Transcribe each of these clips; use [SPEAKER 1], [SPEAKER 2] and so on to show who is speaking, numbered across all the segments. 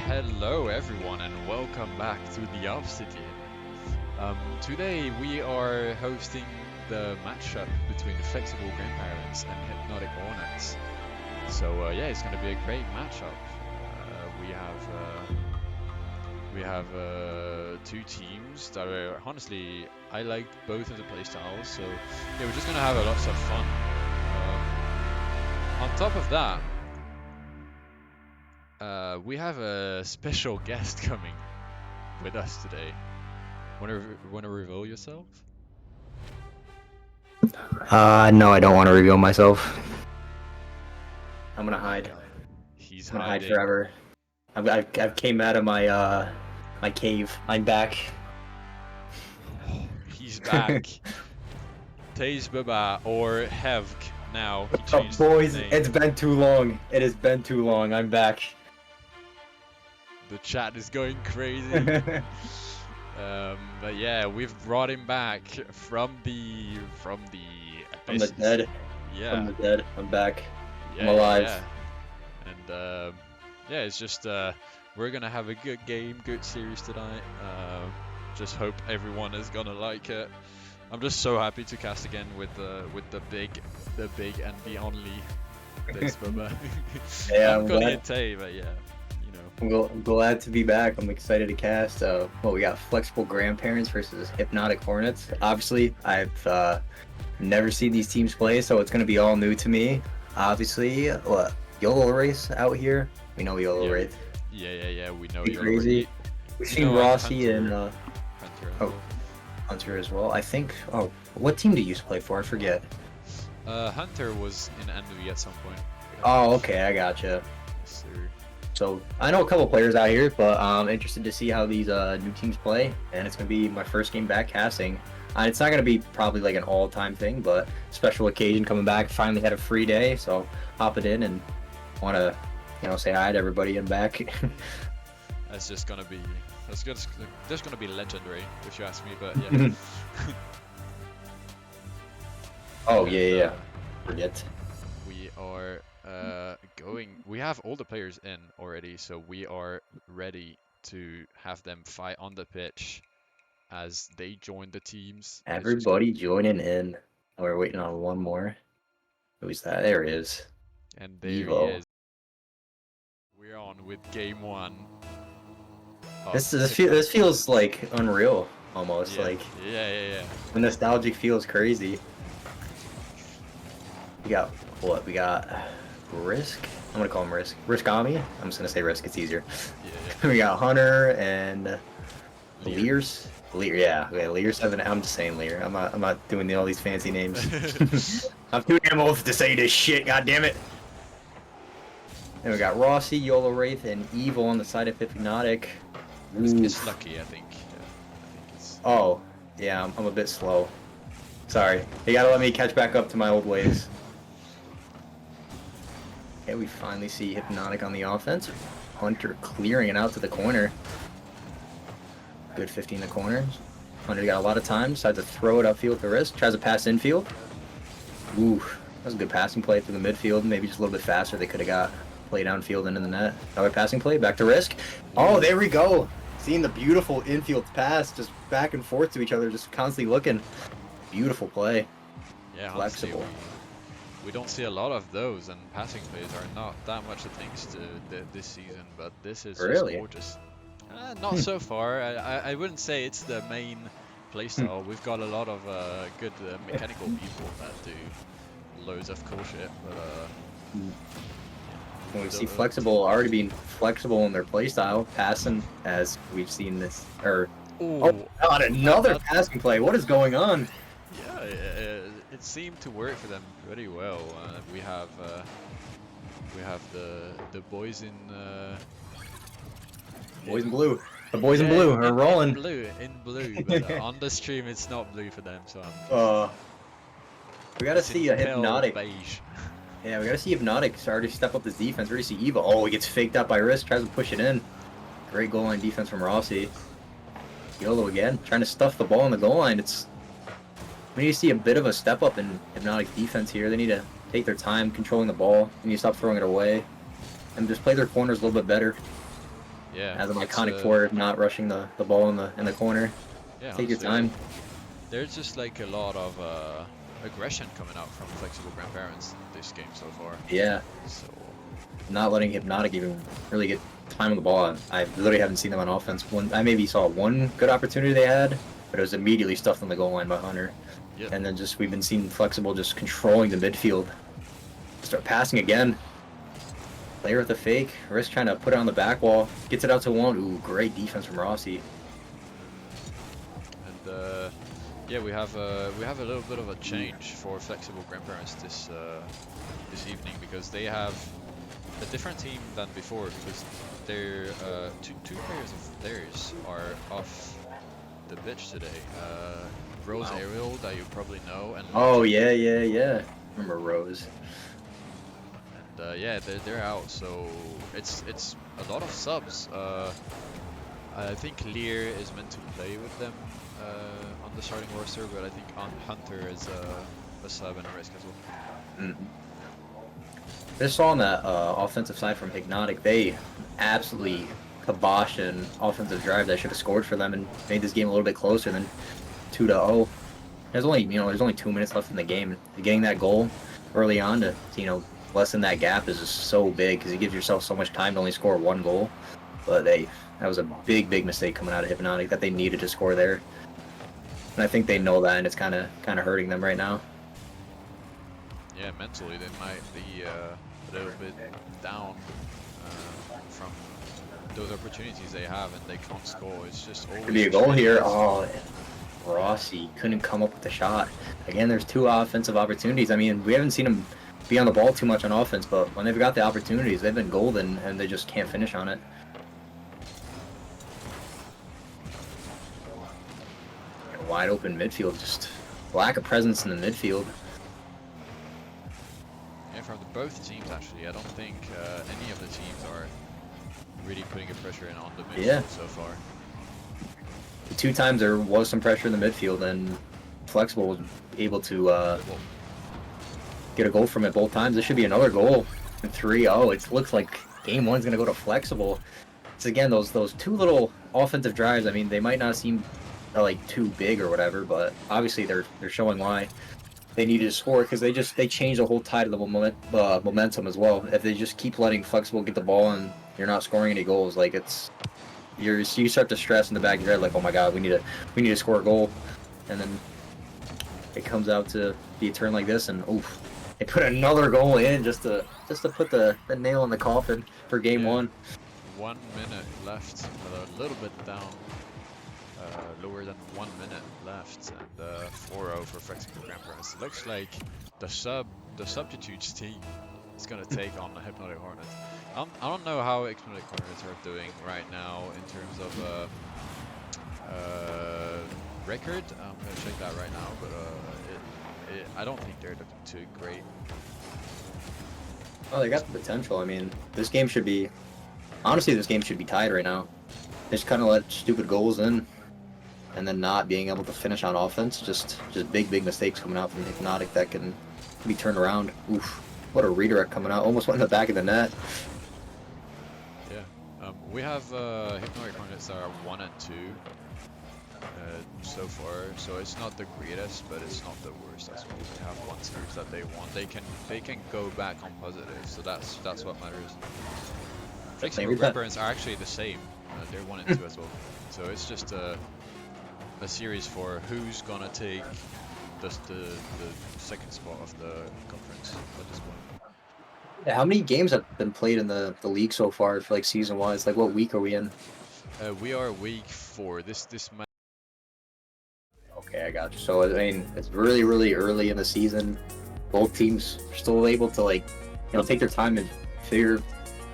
[SPEAKER 1] Hello everyone and welcome back to the Obsidian. Today we are hosting the matchup between Flexible Grandparents and Hypnotic Hornets. So yeah, it's gonna be a great matchup. We have two teams that are honestly I like both of the playstyles. So yeah, we're just gonna have a lots of fun. On top of that, we have a special guest coming with us today. Wanna reveal yourself?
[SPEAKER 2] No, I don't want to reveal myself. I'm gonna hide.
[SPEAKER 1] He's
[SPEAKER 2] I'm gonna hide
[SPEAKER 1] hiding.
[SPEAKER 2] forever. I've came out of my my cave. I'm back.
[SPEAKER 1] He's back. Taze Baba or Hevk now. He
[SPEAKER 2] Oh,
[SPEAKER 1] changed
[SPEAKER 2] boys,
[SPEAKER 1] his name.
[SPEAKER 2] it's been too long. It has been too long. I'm back.
[SPEAKER 1] The chat is going crazy. But yeah, we've brought him back from the
[SPEAKER 2] From the
[SPEAKER 1] abyss.
[SPEAKER 2] dead.
[SPEAKER 1] Yeah.
[SPEAKER 2] From the dead. I'm back.
[SPEAKER 1] Yeah,
[SPEAKER 2] I'm alive.
[SPEAKER 1] Yeah. And yeah, it's just we're gonna have a good game, good series tonight. Just hope everyone is gonna like it. I'm just so happy to cast again with the big and the only Taze Baba.
[SPEAKER 2] Yeah,
[SPEAKER 1] I'm calling it Tay, but yeah, you know.
[SPEAKER 2] I'm glad to be back. I'm excited to cast. Well, we got Flexible Grandparents versus Hypnotic Hornets. Obviously, I've never seen these teams play, so it's gonna be all new to me. Obviously, what YOLO Race out here? We know YOLO Race.
[SPEAKER 1] Yeah. We know
[SPEAKER 2] Be
[SPEAKER 1] you're
[SPEAKER 2] crazy. We've seen Rossi and
[SPEAKER 1] Hunter.
[SPEAKER 2] Hunter as well. I think. Oh, what team do you used to play for? I forget.
[SPEAKER 1] Hunter was in NV at some point.
[SPEAKER 2] Oh, okay, I gotcha.
[SPEAKER 1] So,
[SPEAKER 2] So I know a couple players out here, but I'm interested to see how these new teams play, and it's gonna be my first game back casting. It's not gonna be probably like an all-time thing, but special occasion coming back. Finally had a free day, so hop it in and want to, say hi to everybody and back.
[SPEAKER 1] that's just gonna be legendary if you ask me. But yeah.
[SPEAKER 2] Oh
[SPEAKER 1] And,
[SPEAKER 2] yeah. Forget.
[SPEAKER 1] We are going. We have all the players in already, so we are ready to have them fight on the pitch as they join the teams. And it's just
[SPEAKER 2] Everybody joining in. We're waiting on one more. Who's that? There he is.
[SPEAKER 1] And there he
[SPEAKER 2] Evo.
[SPEAKER 1] is. We're on with game one.
[SPEAKER 2] This feels like unreal almost.
[SPEAKER 1] Yeah.
[SPEAKER 2] Like
[SPEAKER 1] Yeah.
[SPEAKER 2] the nostalgic feels crazy. We got what? We got Risk. I'm gonna call him Risk. Riskami. I'm just gonna say Risk. It's easier.
[SPEAKER 1] Yeah.
[SPEAKER 2] We got Hunter and
[SPEAKER 1] Lear.
[SPEAKER 2] Lears. Lear, yeah. Okay, Lear's having. I'm just saying Lear. I'm not doing all these fancy names. I'm too damn old to say this shit. God damn it. And we got Rossi, YOLO Wraith, and Evil on the side of Hypnotic.
[SPEAKER 1] It's lucky, I think. Yeah, I think it's.
[SPEAKER 2] Oh, yeah. I'm a bit slow. Sorry. You gotta let me catch back up to my old ways. Okay, we finally see Hypnotic on the offense. Hunter clearing it out to the corner. Good 50 in the corner. Hunter got a lot of time. Decides to throw it upfield to Risk. Tries to pass infield. Ooh, that was a good passing play through the midfield. Maybe just a little bit faster. They could have got play downfield into the net. Another passing play. Back to Risk. Oh, there we go. Seeing the beautiful infield pass. Just back and forth to each other. Just constantly looking. Beautiful play.
[SPEAKER 1] Yeah,
[SPEAKER 2] Flexible.
[SPEAKER 1] honestly, we don't see a lot of those, and passing plays are not that much a thing to this season, but this is
[SPEAKER 2] Really?
[SPEAKER 1] just gorgeous. Not so far. I wouldn't say it's the main playstyle. We've got a lot of good mechanical people that do loads of cool shit, but
[SPEAKER 2] When we see flexible already being flexible in their playstyle, passing as we've seen this. Oh God, another passing play. What is going on?
[SPEAKER 1] Yeah, it seemed to work for them pretty well. We have the boys in
[SPEAKER 2] Boys in blue. The boys in blue are rolling.
[SPEAKER 1] In blue, but on the stream it's not blue for them, so
[SPEAKER 2] We gotta
[SPEAKER 1] it's
[SPEAKER 2] see
[SPEAKER 1] in
[SPEAKER 2] a
[SPEAKER 1] pale
[SPEAKER 2] Hypnotic.
[SPEAKER 1] beige.
[SPEAKER 2] Yeah, we gotta see Hypnotic start to step up this defense. We already see Eva. Oh, he gets faked out by Risk. Tries to push it in. Great goal line defense from Rossi. YOLO again, trying to stuff the ball in the goal line. We need to see a bit of a step up in Hypnotic defense here. They need to take their time controlling the ball. They need to stop throwing it away and just play their corners a little bit better.
[SPEAKER 1] Yeah,
[SPEAKER 2] As an
[SPEAKER 1] it's
[SPEAKER 2] iconic forward, not rushing the ball in the corner.
[SPEAKER 1] yeah,
[SPEAKER 2] Take your
[SPEAKER 1] honestly,
[SPEAKER 2] time.
[SPEAKER 1] there's just like a lot of aggression coming out from flexible grandparents in this game so far.
[SPEAKER 2] Yeah,
[SPEAKER 1] So
[SPEAKER 2] not letting Hypnotic even really get time on the ball. I literally haven't seen them on offense. I maybe saw one good opportunity they had, but it was immediately stuffed on the goal line by Hunter.
[SPEAKER 1] yeah,
[SPEAKER 2] And then we've been seeing Flexible just controlling the midfield. Start passing again. Player with a fake. Risk trying to put it on the back wall. Gets it out to one. Ooh, great defense from Rossi.
[SPEAKER 1] and yeah, we have a little bit of a change for flexible grandparents this evening, because they have a different team than before, because their two players of theirs are off the pitch today. Rose
[SPEAKER 2] Wow.
[SPEAKER 1] Ariel, that you probably know, and
[SPEAKER 2] Oh, yeah. Remember Rose.
[SPEAKER 1] and yeah, they're out, so it's a lot of subs. I think Lear is meant to play with them on the starting roster, but I think Hunter is a sub and a risk as well.
[SPEAKER 2] Just saw on that offensive side from Hypnotic, they absolutely kiboshed an offensive drive that should have scored for them and made this game a little bit closer than 2-0. There's only 2 minutes left in the game. Getting that goal early on to lessen that gap is just so big, because it gives yourself so much time to only score one goal. But that was a big mistake coming out of Hypnotic that they needed to score there. And I think they know that, and it's kind of hurting them right now.
[SPEAKER 1] Yeah, mentally they might be a little bit down from those opportunities they have, and they can't score. It's just always
[SPEAKER 2] Could be a goal here. Oh, Rossi couldn't come up with the shot. Again, there's two offensive opportunities. I mean, we haven't seen them be on the ball too much on offense, but when they've got the opportunities, they've been golden, and they just can't finish on it. Wide open midfield, just lack of presence in the midfield.
[SPEAKER 1] Yeah, from both teams actually. I don't think any of the teams are really putting a pressure in on the midfield so far.
[SPEAKER 2] The 2 times there was some pressure in the midfield, and Flexible was able to get a goal from it both times. This should be another goal. And 3-0. It looks like game 1's gonna go to Flexible. It's again those 2 little offensive drives. I mean, they might not seem like too big or whatever, but obviously they're showing why they needed to score, because they changed the whole tide of the momentum as well. If they just keep letting Flexible get the ball and you're not scoring any goals, like you start to stress in the back of your head, like, oh my god, we need to score a goal, and then it comes out to be a turn like this, and oof, they put another goal in just to put the nail in the coffin for game 1.
[SPEAKER 1] 1 minute left, a little bit down. Lower than 1 minute left, and 4-0 for flexible grandparents. It looks like the substitutes team is gonna take on the Hypnotic Hornets. I don't know how Hypnotic Hornets are doing right now in terms of record. I'm gonna check that right now, but I don't think they're looking too great.
[SPEAKER 2] Oh, they got the potential. I mean, this game should be tied right now. They just kind of let stupid goals in, and then not being able to finish on offense. Just big mistakes coming out from Hypnotic that can be turned around. Oof, what a redirect coming out. Almost went in the back of the net.
[SPEAKER 1] Yeah, we have Hypnotic Hornets are 1 and 2 so far, so it's not the greatest, but it's not the worst as well. They have 1 series that they won. They can go back on positive, so that's what matters. Flexible grandparents are actually the same. They're 1 and 2 as well. So it's just a series for who's gonna take the second spot of the conference at this point.
[SPEAKER 2] Yeah, how many games have been played in the league so far for like season-wise? Like, what week are we in?
[SPEAKER 1] We are week 4. This might.
[SPEAKER 2] Okay, I got you. So I mean, it's really early in the season. Both teams are still able to take their time and figure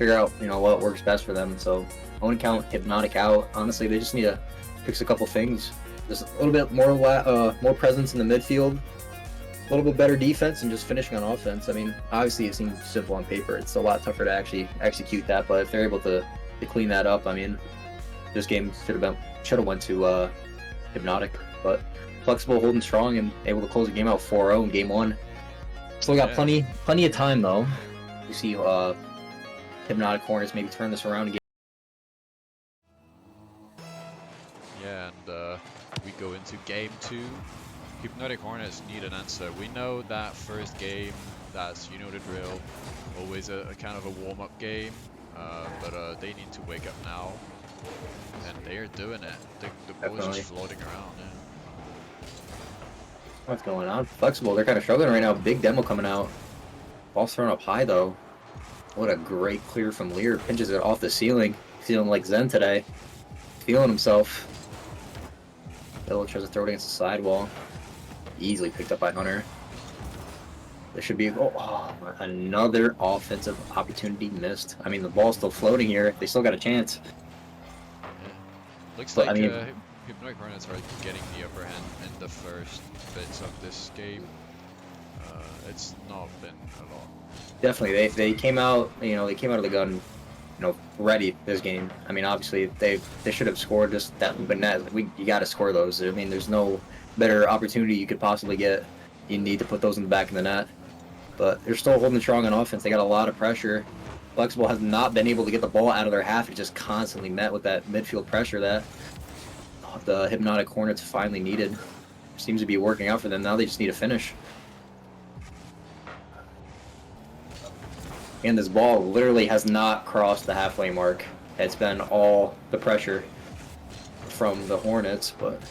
[SPEAKER 2] out what works best for them. So I wouldn't count Hypnotic out. Honestly, they just need to fix a couple things. Just a little bit more presence in the midfield, a little bit better defense, and just finishing on offense. I mean, obviously it seems simple on paper. It's a lot tougher to actually execute that. But if they're able to clean that up, I mean, this game should have went to Hypnotic. But Flexible holding strong and able to close the game out 4-0 in game 1. Still got plenty of time though. You see Hypnotic Hornets maybe turn this around again.
[SPEAKER 1] into game 2, Hypnotic Hornets need an answer. We know that first game, that's, you know the drill, always a kind of a warm-up game, but they need to wake up now, and they're doing it. The ball is just floating around. Yeah.
[SPEAKER 2] What's going on? Flexible, they're kind of struggling right now. Big demo coming out. Ball's thrown up high, though. What a great clear from Lear. Pinches it off the ceiling. Feeling like Zen today. Feeling himself. Bill tries to throw it against the sidewall. Easily picked up by Hunter. There should be another offensive opportunity missed. I mean, the ball's still floating here. They still got a chance.
[SPEAKER 1] Yeah. Looks
[SPEAKER 2] But,
[SPEAKER 1] like
[SPEAKER 2] I mean,
[SPEAKER 1] Hypnotic Hornets are getting the upper hand in the first bits of this game. It's not been a lot.
[SPEAKER 2] Definitely, they came out. You know, they came out of the gun, ready this game. I mean, obviously they should have scored just that, but you got to score those. I mean, there's no better opportunity you could possibly get. You need to put those in the back of the net. But they're still holding strong on offense. They got a lot of pressure. Flexible has not been able to get the ball out of their half. It's just constantly met with that midfield pressure that the Hypnotic Hornets finally needed. Seems to be working out for them. Now they just need a finish. And this ball literally has not crossed the halfway mark. It's been all the pressure from the Hornets, but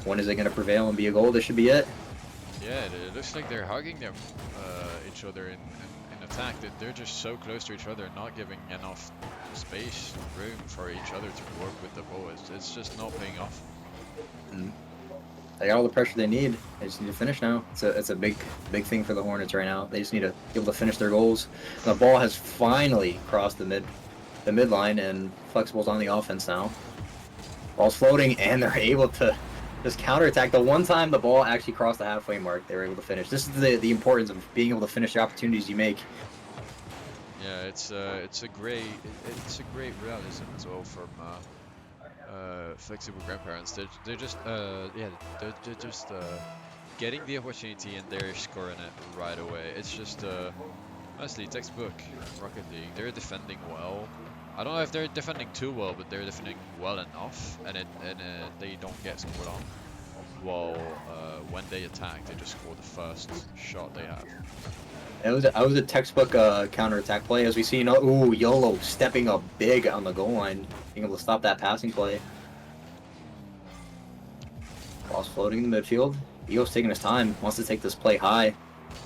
[SPEAKER 2] when is it going to prevail and be a goal? This should be it.
[SPEAKER 1] Yeah, it looks like they're hugging them, each other in attack. That they're just so close to each other, not giving enough space, room for each other to work with the ball. It's just not paying off.
[SPEAKER 2] They got all the pressure they need. They just need to finish now. It's a big thing for the Hornets right now. They just need to be able to finish their goals. And the ball has finally crossed the midline, and Flexible's on the offense now. Ball's floating, and they're able to just counterattack. The one time the ball actually crossed the halfway mark, they were able to finish. This is the importance of being able to finish the opportunities you make.
[SPEAKER 1] Yeah, it's a great realism as well from Flexible grandparents. They're just getting the opportunity and they're scoring it right away. It's just honestly textbook Rocket League. They're defending well. I don't know if they're defending too well, but they're defending well enough, and they don't get scored on. While when they attack, they just score the first shot they have.
[SPEAKER 2] It was a textbook counterattack play, as we see. YOLO stepping up big on the goal line, being able to stop that passing play. Ball's floating in the midfield. Ego's taking his time, wants to take this play high.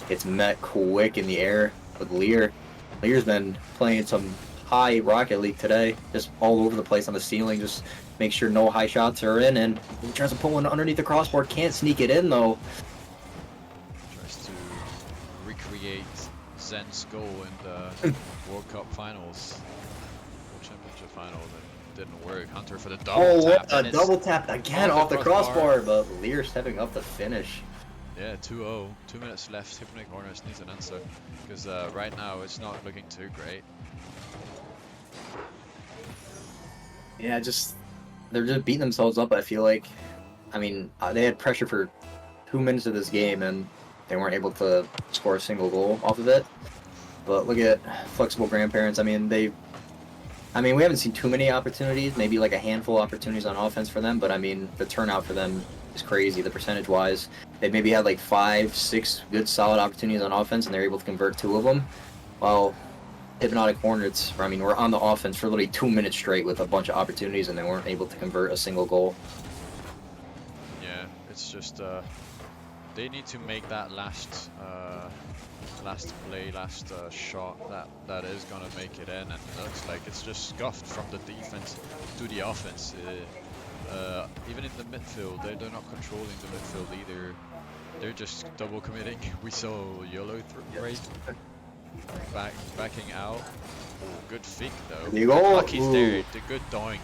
[SPEAKER 2] It's met quick in the air with Lear. Lear's been playing some high Rocket League today, just all over the place on the ceiling, just make sure no high shots are in, and he tries to put one underneath the crossbar, can't sneak it in though.
[SPEAKER 1] Tries to recreate Zen's goal in the World Cup finals, World Championship finals, and didn't work. Hunter for the double tap.
[SPEAKER 2] A double tap again off the crossbar, but Lear stepping up the finish.
[SPEAKER 1] Yeah, 2-0, 2 minutes left. Hypnotic Hornets needs an answer, because right now it's not looking too great.
[SPEAKER 2] Yeah, they're just beating themselves up, I feel like. I mean, they had pressure for 2 minutes of this game, and they weren't able to score a single goal off of it. But look at Flexible Grandparents. I mean, we haven't seen too many opportunities, maybe like a handful of opportunities on offense for them, but I mean, the turnout for them is crazy, the percentage-wise. They maybe had like 5, 6 good, solid opportunities on offense, and they're able to convert 2 of them, while Hypnotic Hornets, were on the offense for literally 2 minutes straight with a bunch of opportunities, and they weren't able to convert a single goal.
[SPEAKER 1] Yeah, it's just they need to make that last play, last shot that is gonna make it in, and it looks like it's just scuffed from the defense to the offense. Even in the midfield, they're not controlling the midfield either. They're just double committing. We saw YOLO right. Backing out. Oh, good fake though.
[SPEAKER 2] There you go.
[SPEAKER 1] Lucky's there. The good doink.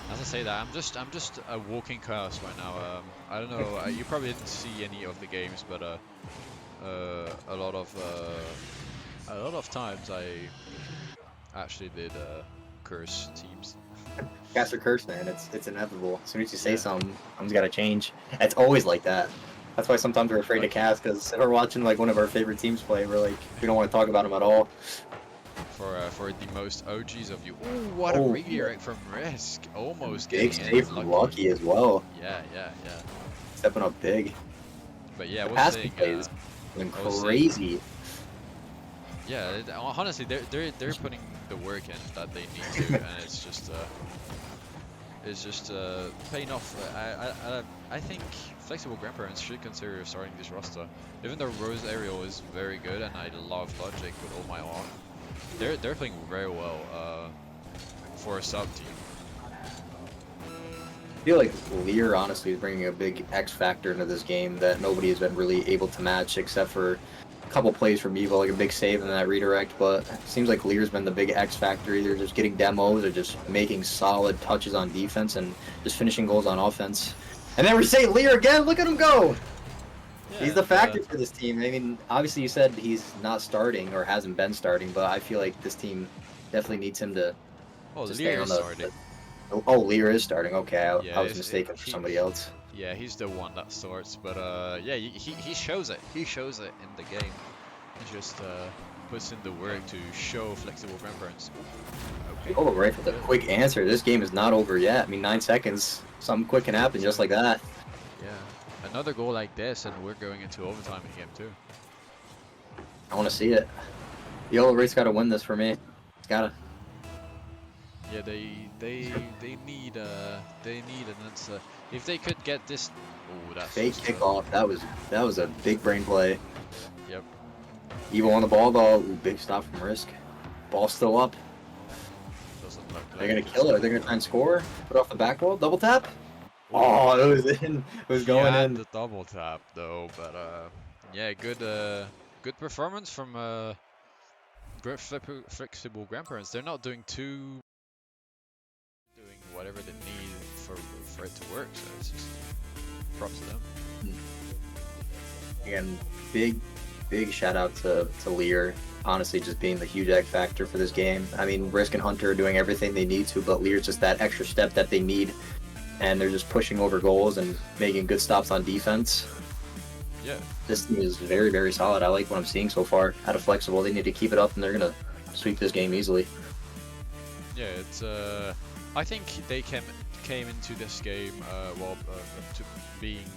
[SPEAKER 1] As I say that, I'm just a walking curse right now. I don't know. You probably didn't see any of the games, but a lot of times I actually did curse teams.
[SPEAKER 2] Cast a curse, man. It's inevitable. As soon as you say something, something's got to change. It's always like that. That's why sometimes we're afraid to cast, because if we're watching like one of our favorite teams play, we don't want to talk about them at all.
[SPEAKER 1] for the most OGs of you. Ooh, what a redirect from Risk. Almost
[SPEAKER 2] Big
[SPEAKER 1] getting
[SPEAKER 2] save
[SPEAKER 1] it.
[SPEAKER 2] from Lucky as well.
[SPEAKER 1] Yeah.
[SPEAKER 2] Stepping up big.
[SPEAKER 1] But yeah, I
[SPEAKER 2] The
[SPEAKER 1] was
[SPEAKER 2] passing
[SPEAKER 1] saying.
[SPEAKER 2] plays been
[SPEAKER 1] I was saying,
[SPEAKER 2] crazy.
[SPEAKER 1] yeah, honestly, they're putting the work in that they need to, and it's just paying off. I think flexible grandparents should consider starting this roster. Even though Rose Aerial is very good, and I love Logic with all my heart, they're playing very well for a sub team.
[SPEAKER 2] I feel like Lear honestly is bringing a big X factor into this game that nobody has been really able to match except for a couple plays from Evo, like a big save and that redirect. But it seems like Lear's been the big X factor, either just getting demos or just making solid touches on defense and just finishing goals on offense. And then we say Lear again. Look at him go.
[SPEAKER 1] Yeah,
[SPEAKER 2] He's the factor for this team. I mean, obviously you said he's not starting or hasn't been starting, but I feel like this team definitely needs him to stay on the.
[SPEAKER 1] starting.
[SPEAKER 2] Oh, Lear is starting. Okay,
[SPEAKER 1] Yeah,
[SPEAKER 2] I was mistaken for somebody else.
[SPEAKER 1] Yeah, he's the one that starts, but yeah, he shows it. He shows it in the game. He just puts in the work to show flexible grandparents. Okay.
[SPEAKER 2] Oh, right for the quick answer. This game is not over yet. I mean, 9 seconds. Something quick can happen just like that.
[SPEAKER 1] Yeah, another goal like this, and we're going into overtime in game 2.
[SPEAKER 2] I want to see it. Yellow Race got to win this for me. It's gotta.
[SPEAKER 1] Yeah, they need an answer. If they could get this, oh, that's
[SPEAKER 2] Fake
[SPEAKER 1] just,
[SPEAKER 2] kickoff. That was a big brain play.
[SPEAKER 1] Yep.
[SPEAKER 2] Evo on the ball though. Ooh, big stop from Risk. Ball still up.
[SPEAKER 1] Doesn't look like
[SPEAKER 2] They're gonna kill it. They're gonna try and score. Put off the back wall. Double tap. Oh, it was in. It was going in.
[SPEAKER 1] The double tap though, but yeah, good performance from flexible grandparents. They're not doing whatever they need for it to work, so it's just props to them.
[SPEAKER 2] Again, big shout out to Lear. Honestly, just being the huge X factor for this game. I mean, Risk and Hunter are doing everything they need to, but Lear's just that extra step that they need, and they're just pushing over goals and making good stops on defense.
[SPEAKER 1] Yeah.
[SPEAKER 2] This team is very, very solid. I like what I'm seeing so far out of Flexible. They need to keep it up, and they're gonna sweep this game easily.
[SPEAKER 1] Yeah, it's I think they came into this game to being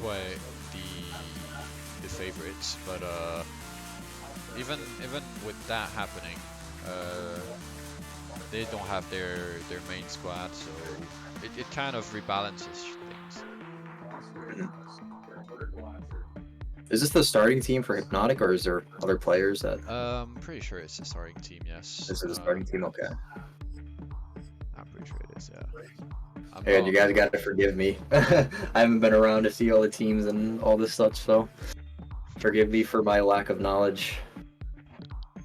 [SPEAKER 1] quite the favorites, but even with that happening, they don't have their main squad, so it kind of rebalances things.
[SPEAKER 2] Is this the starting team for Hypnotic, or is there other players that?
[SPEAKER 1] I'm pretty sure it's the starting team. Yes.
[SPEAKER 2] This is the starting team. Okay.
[SPEAKER 1] I'm pretty sure it is. Yeah.
[SPEAKER 2] Hey, you guys got to forgive me. I haven't been around to see all the teams and all this stuff, so forgive me for my lack of knowledge.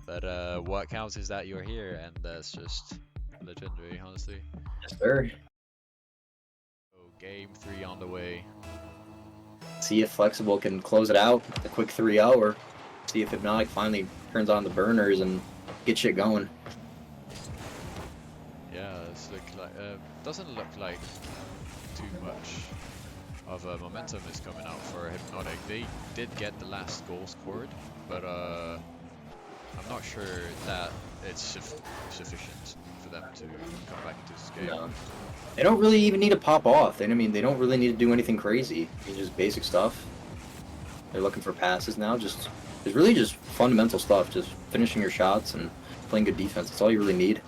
[SPEAKER 1] But what counts is that you're here, and that's just legendary, honestly.
[SPEAKER 2] Yes, sir.
[SPEAKER 1] So game 3 on the way.
[SPEAKER 2] See if Flexible can close it out, a quick 3-0, or see if Hypnotic finally turns on the burners and get shit going.
[SPEAKER 1] Yeah, it's doesn't look like too much of a momentum is coming out for Hypnotic. They did get the last goal scored, but I'm not sure that it's sufficient for them to come back into this game.
[SPEAKER 2] No. They don't really even need to pop off. They don't really need to do anything crazy. It's just basic stuff. They're looking for passes now. It's really just fundamental stuff. Just finishing your shots and playing good defense. That's all you really need.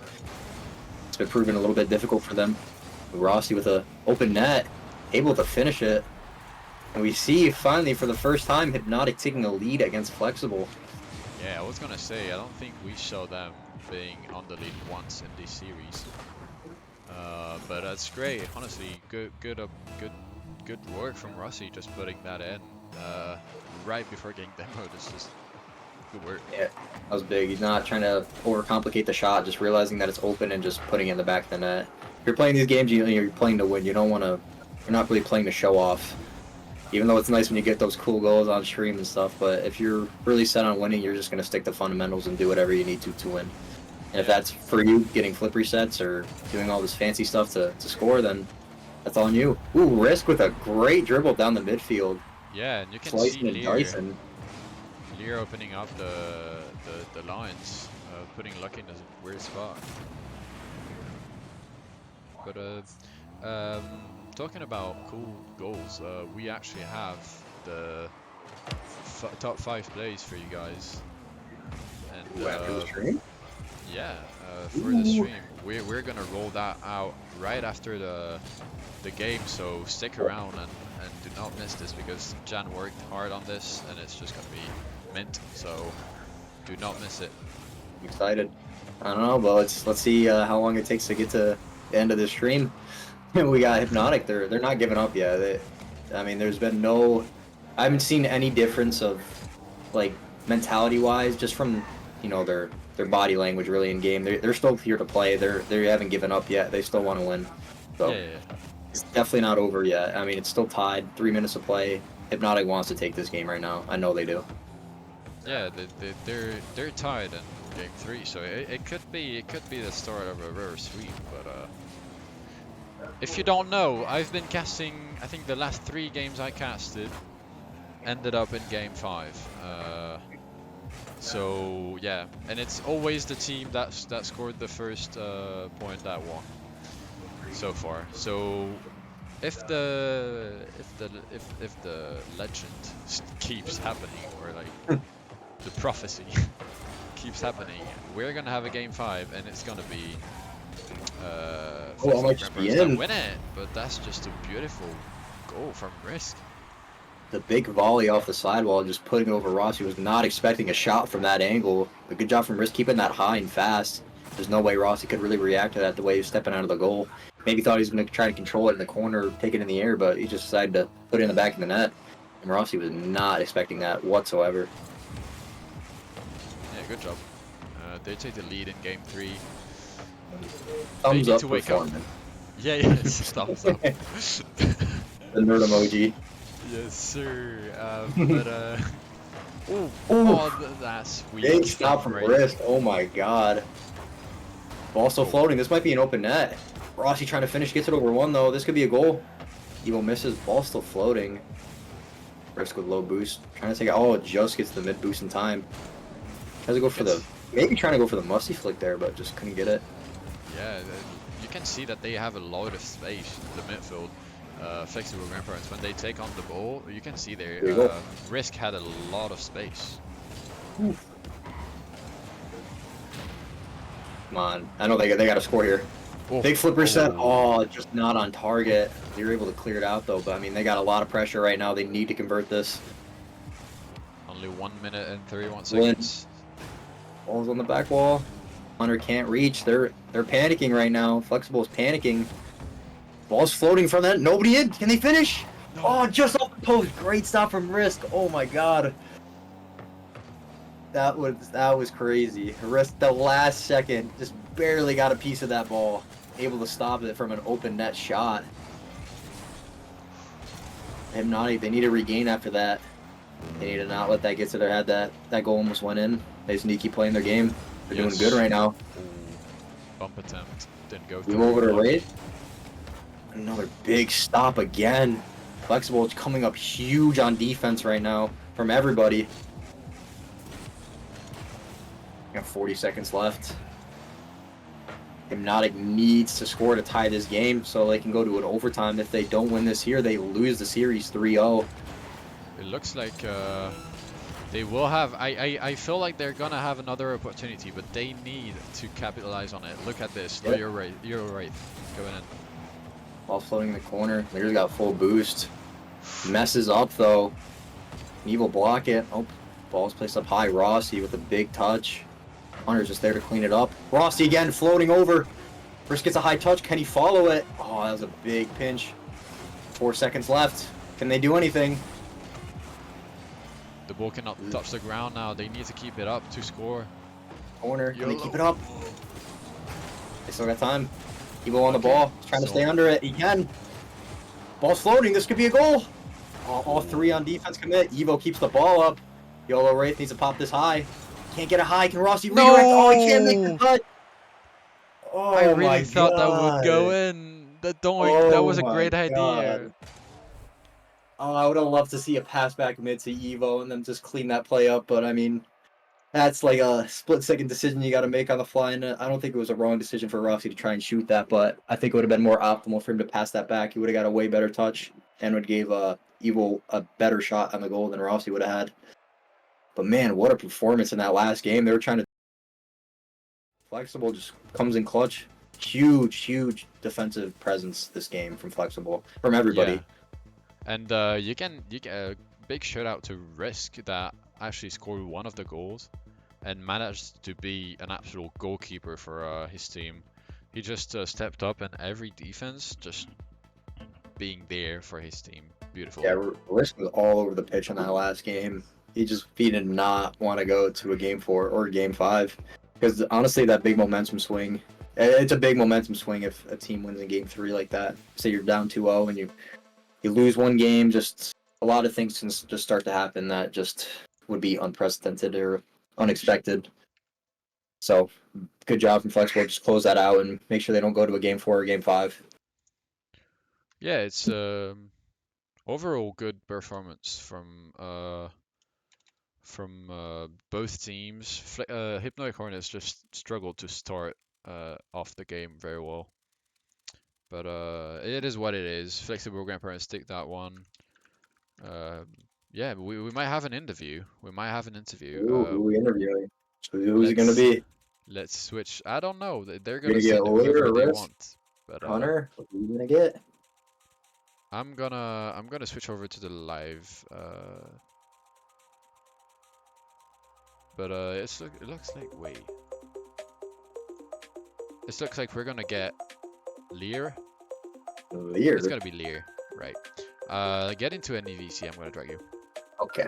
[SPEAKER 2] It's been proven a little bit difficult for them. Rossi with an open net, able to finish it. And we see finally for the first time Hypnotic taking a lead against Flexible.
[SPEAKER 1] Yeah, I was gonna say, I don't think we saw them being on the lead once in this series. But that's great. Honestly, good work from Rossi, just putting that in right before getting demoed. It's just good work. Yeah,
[SPEAKER 2] that was big. He's not trying to overcomplicate the shot, just realizing that it's open and just putting it in the back of the net. If you're playing these games, you're playing to win. You're not really playing to show off. Even though it's nice when you get those cool goals on stream and stuff, but if you're really set on winning, you're just going to stick to fundamentals and do whatever you need to win. And if that's for you, getting flip resets or doing all this fancy stuff to score, then that's on you. Ooh, Risk with a great dribble down the midfield.
[SPEAKER 1] Yeah, and you can
[SPEAKER 2] Slicing
[SPEAKER 1] see
[SPEAKER 2] and dicing.
[SPEAKER 1] Lear opening up the lines. putting Lucky in a weird spot. But talking about cool goals, we actually have the top 5 plays for you guys. And
[SPEAKER 2] After the stream?
[SPEAKER 1] yeah, for the stream, we're gonna roll that out right after the game. So stick around and do not miss this, because Jan worked hard on this, and it's just gonna be mint. So do not miss it.
[SPEAKER 2] I'm excited. I don't know, but let's see how long it takes to get to the end of the stream. We got Hypnotic. They're not giving up yet. I mean, there's been I haven't seen any difference of like mentality-wise, just from their body language really in game. They're still here to play. They haven't given up yet. They still want to win. So
[SPEAKER 1] Yeah.
[SPEAKER 2] it's definitely not over yet. I mean, it's still tied. 3 minutes to play. Hypnotic wants to take this game right now. I know they do.
[SPEAKER 1] Yeah, they're tied in game 3, so it could be the start of a rare sweep. But if you don't know, I've been casting. I think the last 3 games I casted ended up in game 5. So yeah, and it's always the team that scored the first point that won so far. So if the legend keeps happening, or like the prophecy keeps happening, we're gonna have a game 5, and it's gonna be
[SPEAKER 2] I might just be
[SPEAKER 1] that
[SPEAKER 2] in.
[SPEAKER 1] win it. But that's just a beautiful goal from Risk.
[SPEAKER 2] The big volley off the sidewall, just putting over Rossi. Was not expecting a shot from that angle. A good job from Risk keeping that high and fast. There's no way Rossi could really react to that the way he was stepping out of the goal. Maybe thought he was going to try to control it in the corner, take it in the air, but he just decided to put it in the back of the net. And Rossi was not expecting that whatsoever.
[SPEAKER 1] Yeah, good job. They take the lead in game 3.
[SPEAKER 2] Thumbs up
[SPEAKER 1] to
[SPEAKER 2] for
[SPEAKER 1] wake up.
[SPEAKER 2] Foreman.
[SPEAKER 1] Yeah, thumbs up.
[SPEAKER 2] The nerd emoji.
[SPEAKER 1] Yes, sir. Oh, that's weak.
[SPEAKER 2] Big stop from Risk. Oh my god. Ball still floating. This might be an open net. Rossi trying to finish, gets it over 1 though. This could be a goal. Evo misses. Ball still floating. Risk with low boost. Trying to take it. Oh, it just gets the mid boost in time. Tries to go for maybe trying to go for the musty flick there, but just couldn't get it.
[SPEAKER 1] Yeah, you can see that they have a lot of space in the midfield. Flexible grandparents, when they take on the ball, you can see their Risk had a lot of space.
[SPEAKER 2] Oof. Come on, I know they got to score here.
[SPEAKER 1] Oh.
[SPEAKER 2] Big flipper set. Oh, just not on target. They were able to clear it out though, but I mean they got a lot of pressure right now. They need to convert this.
[SPEAKER 1] Only 1 minute and 31 seconds.
[SPEAKER 2] Ball's on the back wall. Hunter can't reach. They're panicking right now. Flexible is panicking. Ball's floating from that. Nobody in. Can they finish? No. Oh, just off the post. Great stop from Risk. Oh my god. That was crazy. Risk the last second just barely got a piece of that ball. Able to stop it from an open net shot. Hypnotic, they need to regain after that. They need to not let that get to their head. That goal almost went in. They just need to keep playing their game. They're doing good right now.
[SPEAKER 1] Bump attempt. Didn't go
[SPEAKER 2] We
[SPEAKER 1] through.
[SPEAKER 2] move over to raid. Another big stop again. Flexible is coming up huge on defense right now from everybody. Got 40 seconds left. Hypnotic needs to score to tie this game so they can go to an overtime. If they don't win this here, they lose the series 3-0.
[SPEAKER 1] It looks like they will have. I feel like they're gonna have another opportunity, but they need to capitalize on it. Look at this.
[SPEAKER 2] Yep.
[SPEAKER 1] Oh, you're right. You're right. Going in.
[SPEAKER 2] Ball floating in the corner. Leader's got full boost. Messes up though. Evil block it. Oh, ball's placed up high. Rossi with a big touch. Hunter's just there to clean it up. Rossi again floating over. First gets a high touch. Can he follow it? Oh, that was a big pinch. 4 seconds left. Can they do anything?
[SPEAKER 1] The ball cannot touch the ground now. They need to keep it up to score.
[SPEAKER 2] Corner. Can they keep it up? They still got time. Evo on the ball. He's trying to stay under it. He can. Ball's floating. This could be a goal. All 3 on defense commit. Evo keeps the ball up. YOLO Wraith needs to pop this high. Can't get it high. Can Rossi redirect? Oh, he can't make the cut. Oh,
[SPEAKER 1] I really thought that would go in. That was a great idea.
[SPEAKER 2] Oh, I would have loved to see a pass back mid to Evo and then just clean that play up, but I mean, that's like a split-second decision you got to make on the fly. And I don't think it was a wrong decision for Rossi to try and shoot that, but I think it would have been more optimal for him to pass that back. He would have got a way better touch and would gave Evil a better shot on the goal than Rossi would have had. But man, what a performance in that last game. They were trying to Flexible just comes in clutch. Huge defensive presence this game from Flexible, from everybody.
[SPEAKER 1] Yeah. And you get a big shout out to Risk that actually scored one of the goals and managed to be an absolute goalkeeper for his team. He just stepped up in every defense, just being there for his team. Beautiful.
[SPEAKER 2] Yeah, Risk was all over the pitch in that last game. He did not want to go to a game 4 or game 5 because honestly, that big momentum swing. It's a big momentum swing if a team wins in game 3 like that. Say you're down 2-0 and you lose one game, just a lot of things can just start to happen that just would be unprecedented or unexpected. So, good job from Flexible. Just close that out and make sure they don't go to a game 4 or game 5.
[SPEAKER 1] Yeah, it's overall good performance from both teams. Hypnotic Hornets just struggled to start off the game very well. But it is what it is. Flexible Grandparents take that one. Yeah, we might have an interview. We might have an interview.
[SPEAKER 2] Ooh, who are we interviewing? So who's it going to be?
[SPEAKER 1] Let's switch. I don't know. They're
[SPEAKER 2] Gonna
[SPEAKER 1] gonna
[SPEAKER 2] get
[SPEAKER 1] send whoever they
[SPEAKER 2] Risk?
[SPEAKER 1] want. But
[SPEAKER 2] Hunter, what are you going to get?
[SPEAKER 1] I'm gonna switch over to the live. But it looks like It looks like we're gonna get Lear.
[SPEAKER 2] Lear.
[SPEAKER 1] It's gonna be Lear, right? Get into an EVC. I'm gonna drag you.
[SPEAKER 2] Okay.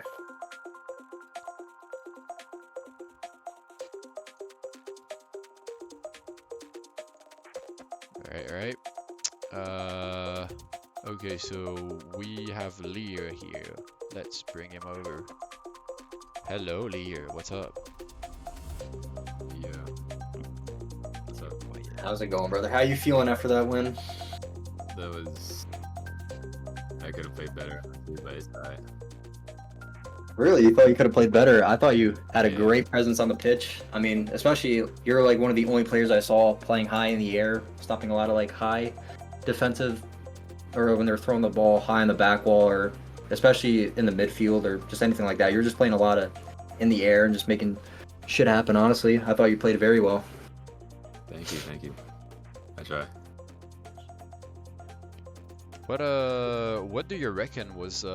[SPEAKER 1] All right. Okay, so we have Lear here. Let's bring him over. Hello, Lear. What's up?
[SPEAKER 3] Yeah. What's up?
[SPEAKER 2] How's it going, brother? How you feeling after that win?
[SPEAKER 3] That was. I could have played better. But it's alright.
[SPEAKER 2] Really? You thought you could have played better? I thought you had a
[SPEAKER 3] Yeah.
[SPEAKER 2] great presence on the pitch. I mean, especially you're like one of the only players I saw playing high in the air, stopping a lot of like high defensive, or when they're throwing the ball high on the back wall, or especially in the midfield, or just anything like that. You're just playing a lot of in the air and just making shit happen. Honestly, I thought you played very well.
[SPEAKER 3] Thank you. I try.
[SPEAKER 1] What do you reckon was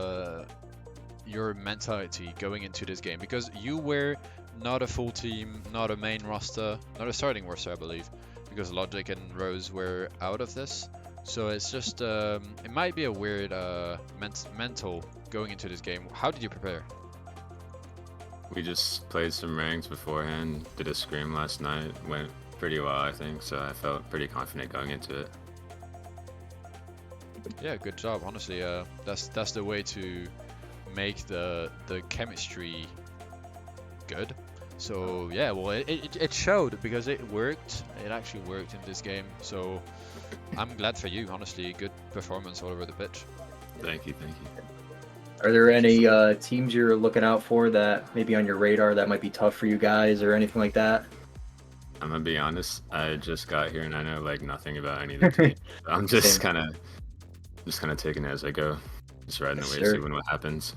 [SPEAKER 1] your mentality going into this game? Because you were not a full team, not a main roster, not a starting roster, I believe, because Logic and Rose were out of this. So it's just it might be a weird mental going into this game. How did you prepare?
[SPEAKER 3] We just played some ranks beforehand, did a scrim last night, went pretty well I think, so I felt pretty confident going into it.
[SPEAKER 1] Yeah, good job. Honestly, that's the way to make the chemistry good. So yeah, well, it showed because it worked. It actually worked in this game. So I'm glad for you. Honestly, good performance all over the pitch.
[SPEAKER 3] Thank you.
[SPEAKER 2] Are there any teams you're looking out for that maybe on your radar that might be tough for you guys or anything like that?
[SPEAKER 3] I'm gonna be honest, I just got here and I know like nothing about any of the teams. I'm just kind of taking it as I go, just riding the wave, seeing what happens.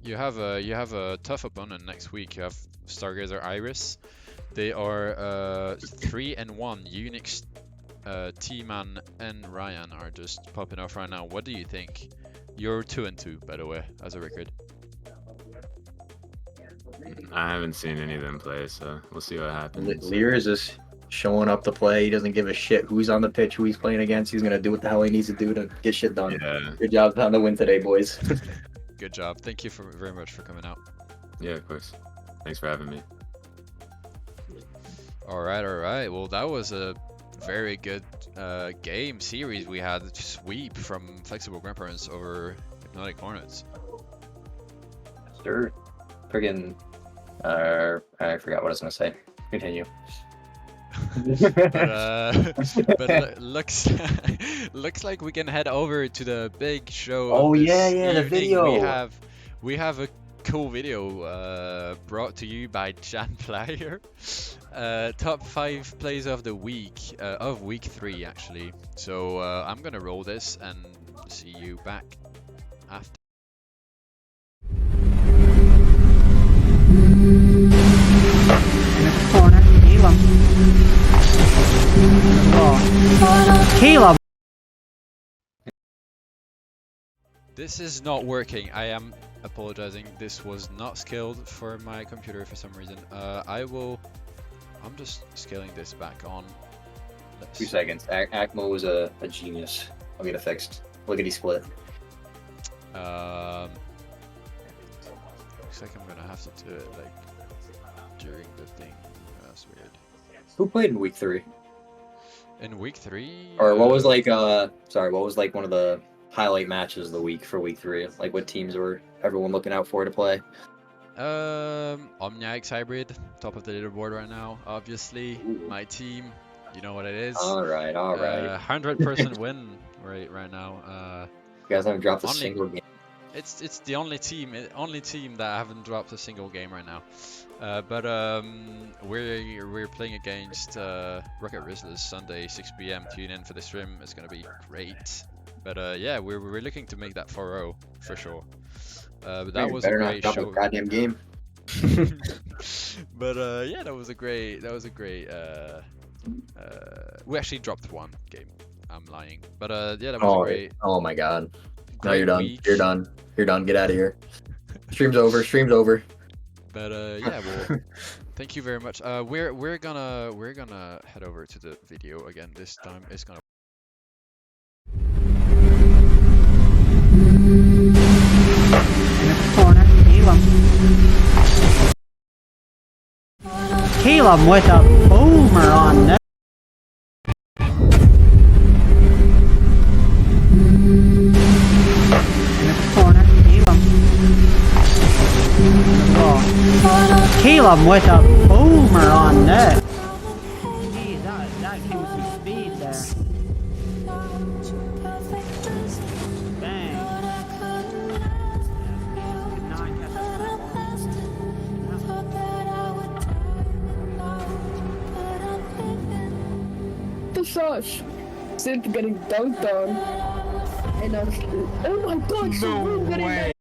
[SPEAKER 1] You have a tough opponent next week. You have Stargazer Iris. They are 3-1. Unix, T-Man, and Ryan are just popping off right now. What do you think? You're 2-2, by the way, as a record.
[SPEAKER 3] I haven't seen any of them play, so we'll see what happens.
[SPEAKER 2] Lear is just showing up to play. He doesn't give a shit who's on the pitch, who he's playing against. He's gonna do what the hell he needs to do to get shit done.
[SPEAKER 3] Yeah.
[SPEAKER 2] Good job on the win today, boys.
[SPEAKER 1] Good job. Thank you very much for coming out.
[SPEAKER 3] Yeah, of course. Thanks for having me.
[SPEAKER 1] All right. Well, that was a very good game series. We had sweep from Flexible Grandparents over Hypnotic Hornets.
[SPEAKER 2] Sure. Friggin', I forgot what I was gonna say. Continue.
[SPEAKER 1] but looks like we can head over to the big show.
[SPEAKER 2] Oh
[SPEAKER 1] of this
[SPEAKER 2] yeah, the
[SPEAKER 1] evening.
[SPEAKER 2] video.
[SPEAKER 1] We have a cool video brought to you by Jan Player. Top 5 plays of the week, of week 3 actually. So I'm gonna roll this and see you back after.
[SPEAKER 4] Corner, Caleb. Caleb.
[SPEAKER 1] This is not working. I am apologizing. This was not scaled for my computer for some reason. I'm just scaling this back on.
[SPEAKER 2] 2 seconds. Acmo was a genius. I'll get it fixed. Lickety split.
[SPEAKER 1] Looks like I'm gonna have to do it like during the thing. That's weird.
[SPEAKER 2] Who played in week 3?
[SPEAKER 1] In week 3?
[SPEAKER 2] Or what was like what was like one of the highlight matches of the week for week 3? Like what teams were everyone looking out for to play?
[SPEAKER 1] Omniax Hybrid, top of the leaderboard right now, obviously.
[SPEAKER 2] Ooh.
[SPEAKER 1] My team, you know what it is.
[SPEAKER 2] Alright.
[SPEAKER 1] 100% win right now.
[SPEAKER 2] You guys haven't dropped a single game.
[SPEAKER 1] It's the only team that haven't dropped a single game right now. But we're playing against Rocket Rizzlers Sunday 6 p.m. Tune in for the stream. It's gonna be great. But yeah, we're looking to make that 4-0 for sure. But that was a great show.
[SPEAKER 2] A goddamn game.
[SPEAKER 1] But yeah, that was a great. We actually dropped one game. I'm lying. But yeah, that was great.
[SPEAKER 2] Oh my god. No,
[SPEAKER 1] Great
[SPEAKER 2] you're done.
[SPEAKER 1] week.
[SPEAKER 2] You're done. You're done. Get out of here. Stream's over. Stream's over.
[SPEAKER 1] But yeah, well, thank you very much. We're gonna head over to the video again. This time it's gonna.
[SPEAKER 4] Corner, Caleb. Caleb with a boomer on net. Corner, Caleb. Caleb with a boomer on net. Geez, that came with some speed there. Dang. Could not catch up to that one.
[SPEAKER 5] The sauce. Synth getting dunked on. And oh my god, so getting that